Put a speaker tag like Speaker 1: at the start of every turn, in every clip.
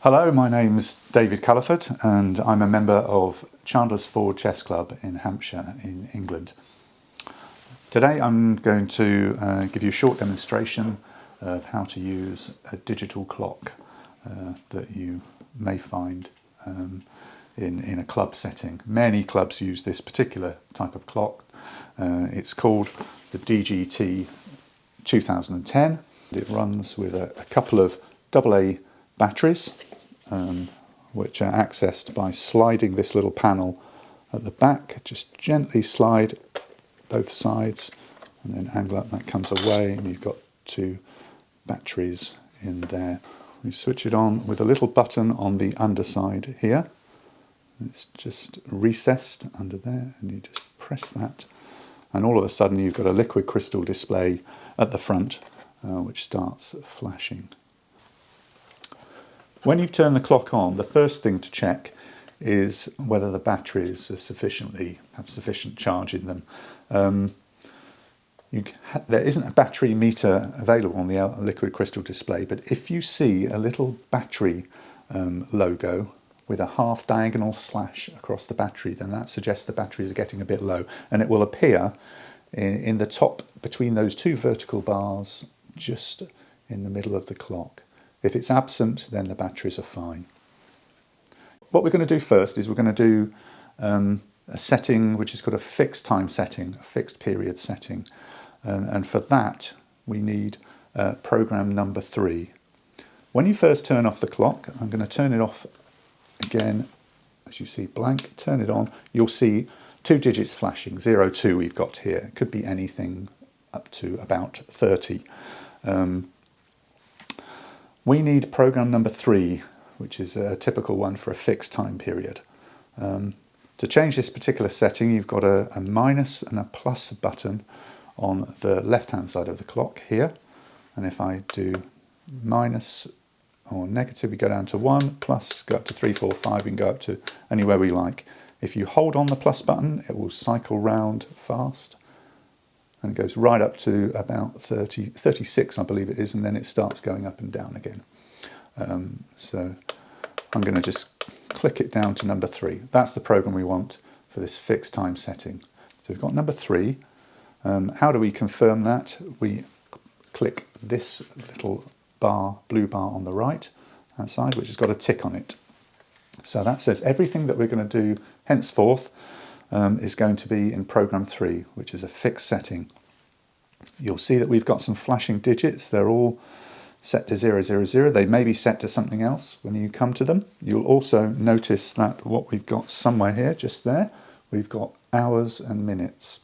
Speaker 1: Hello, my name's David Culliford and I'm a member of Chandlers Ford Chess Club in Hampshire in England. Today I'm going to give you a short demonstration of how to use a digital clock that you may find in a club setting. Many clubs use this particular type of clock. It's called the DGT 2010. It runs with a couple of AA batteries, which are accessed by sliding this little panel at the back. Just gently slide both sides and then angle up, that comes away, and you've got two batteries in there. We switch it on with a little button on the underside here. It's just recessed under there, and you just press that, and all of a sudden you've got a liquid crystal display at the front which starts flashing. When you've turned the clock on, the first thing to check is whether the batteries have sufficient charge in them. There isn't a battery meter available on the liquid crystal display, but if you see a little battery logo with a half diagonal slash across the battery, then that suggests the batteries are getting a bit low, and it will appear in the top between those two vertical bars just in the middle of the clock. If it's absent, then the batteries are fine. What we're going to do first is we're going to do a setting which is called a fixed time setting, a fixed period setting. And for that, we need program number 3. When you first turn off the clock, I'm going to turn it off again. As you see, blank, turn it on. You'll see 2 digits flashing, 02 we've got here. It could be anything up to about 30. We need program number 3, which is a typical one for a fixed time period. To change this particular setting, you've got a minus and a plus button on the left-hand side of the clock here. And if I do minus or negative, we go down to 1, plus, go up to 3, 4, 5, we can go up to anywhere we like. If you hold on the plus button, it will cycle round fast. And it goes right up to about 36, I believe it is, and then it starts going up and down again. So I'm going to just click it down to number 3. That's the program we want for this fixed time setting. So we've got number 3. How do we confirm that? We click this little bar, blue bar on the right hand side, which has got a tick on it. So that says everything that we're going to do henceforth is going to be in program 3, which is a fixed setting. You'll see that we've got some flashing digits. They're all set to 000. They may be set to something else when you come to them. You'll also notice that what we've got somewhere here, just there, we've got hours and minutes.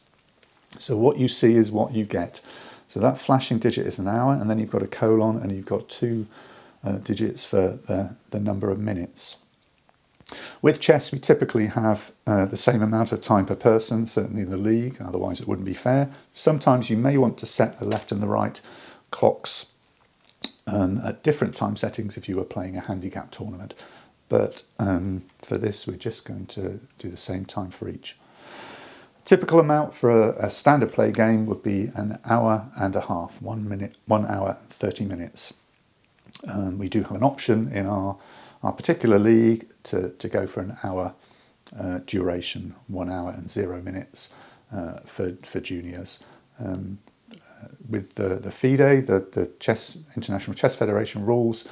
Speaker 1: So what you see is what you get. So that flashing digit is an hour, and then you've got a colon, and you've got 2 digits for the number of minutes. With chess, we typically have the same amount of time per person, certainly in the league, otherwise it wouldn't be fair. Sometimes you may want to set the left and the right clocks at different time settings if you were playing a handicap tournament. But for this, we're just going to do the same time for each. Typical amount for a standard play game would be an hour and a half, 1 hour and 30 minutes. We do have an option in our particular league to go for an hour duration, 1 hour and 0 minutes for juniors. With the FIDE, the International Chess Federation rules,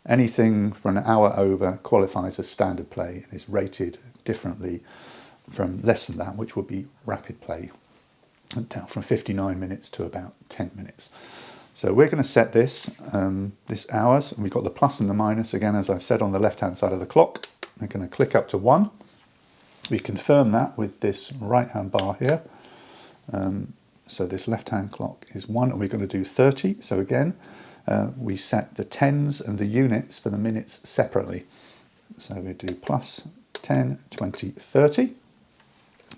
Speaker 1: anything for an hour over qualifies as standard play and is rated differently from less than that, which would be rapid play, down from 59 minutes to about 10 minutes. So we're going to set this hours, and we've got the plus and the minus, again, as I've said, on the left-hand side of the clock. We're going to click up to 1. We confirm that with this right-hand bar here. So this left-hand clock is 1, and we're going to do 30. So again, we set the tens and the units for the minutes separately. So we do plus 10, 20, 30.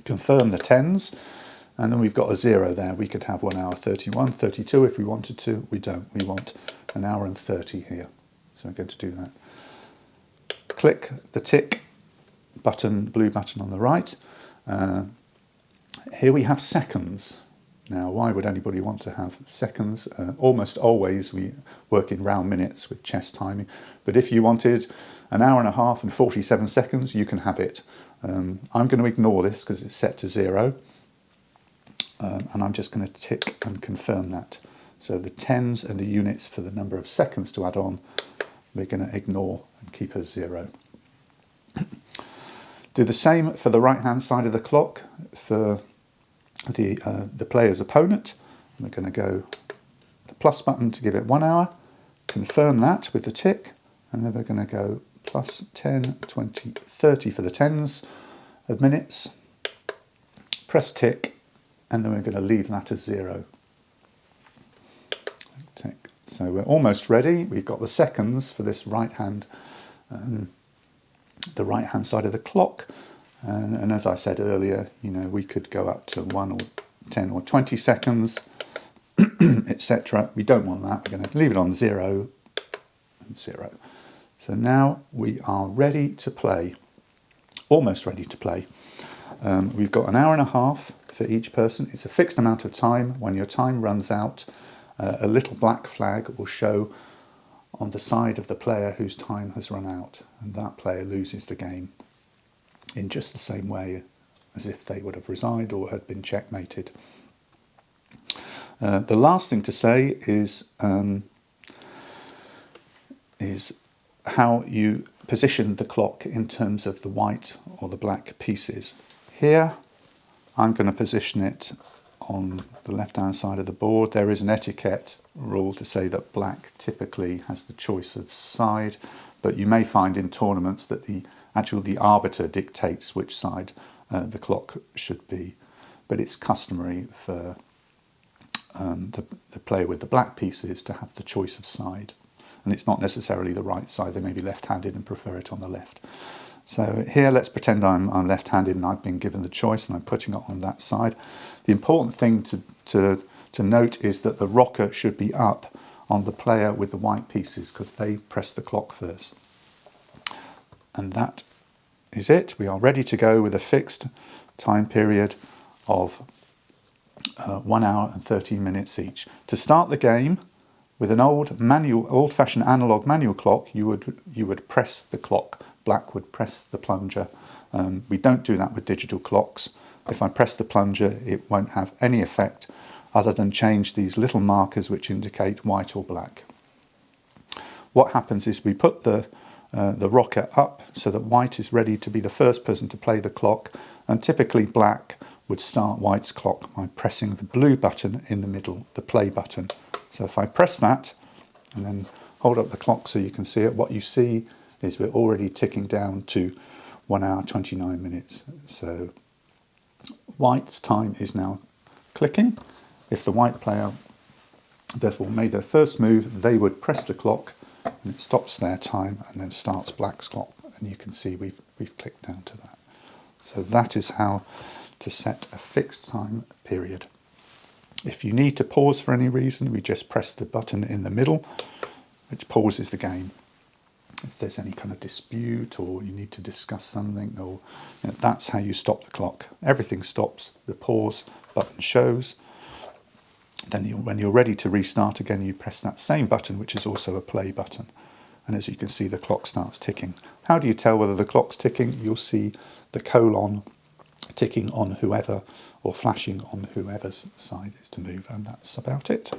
Speaker 1: Confirm the tens. And then we've got a 0 there. We could have 1 hour 31, 32 if we wanted to. We don't. We want an hour and 30 here. So we're going to do that. Click the tick button, blue button on the right. Here we have seconds. Now, why would anybody want to have seconds? Almost always we work in round minutes with chess timing, but if you wanted an hour and a half and 47 seconds, you can have it. I'm going to ignore this because it's set to 0, and I'm just going to tick and confirm that. So the tens and the units for the number of seconds to add on, we're going to ignore and keep as 0. Do the same for the right hand side of the clock for the player's opponent. We're going to go the plus button to give it 1 hour, confirm that with the tick, and then we're going to go plus 10, 20, 30 for the tens of minutes, press tick, and then we're going to leave that as 0. Tick. So we're almost ready. We've got the seconds for this right hand, the right hand side of the clock. And as I said earlier, you know, we could go up to 1 or 10 or 20 seconds, etc. We don't want that. We're going to leave it on 0 and 0. So now we are ready to play, almost ready to play. We've got an hour and a half for each person. It's a fixed amount of time. When your time runs out, a little black flag will show on the side of the player whose time has run out, and that player loses the game in just the same way as if they would have resigned or had been checkmated. The last thing to say is how you position the clock in terms of the white or the black pieces. Here I'm going to position it on the left hand side of the board. There is an etiquette rule to say that black typically has the choice of side, but you may find in tournaments that the arbiter dictates which side the clock should be, but it's customary for the player with the black pieces to have the choice of side, and it's not necessarily the right side. They may be left-handed and prefer it on the left. So here, let's pretend I'm left-handed and I've been given the choice and I'm putting it on that side. The important thing to note is that the rocker should be up on the player with the white pieces because they press the clock first. And that is it. We are ready to go with a fixed time period of 1 hour and 13 minutes each. To start the game, with an old-fashioned analog manual clock, you would press the clock. Black would press the plunger. We don't do that with digital clocks. If I press the plunger, it won't have any effect other than change these little markers which indicate white or black. What happens is we put the rocker up so that white is ready to be the first person to play the clock, and typically black would start white's clock by pressing the blue button in the middle, the play button. So if I press that and then hold up the clock so you can see it, what you see is we're already ticking down to 1 hour 29 minutes. So white's time is now clicking. If the white player therefore made their first move, they would press the clock and it stops their time and then starts black's clock, and you can see we've clicked down to that. So that is how to set a fixed time period. If you need to pause for any reason, we just press the button in the middle, which pauses the game. If there's any kind of dispute or you need to discuss something, or that's how you stop the clock. Everything stops, the pause button shows. Then when you're ready to restart again, you press that same button, which is also a play button. And as you can see, the clock starts ticking. How do you tell whether the clock's ticking? You'll see the colon ticking on whoever, or flashing on whoever's side is to move, and that's about it.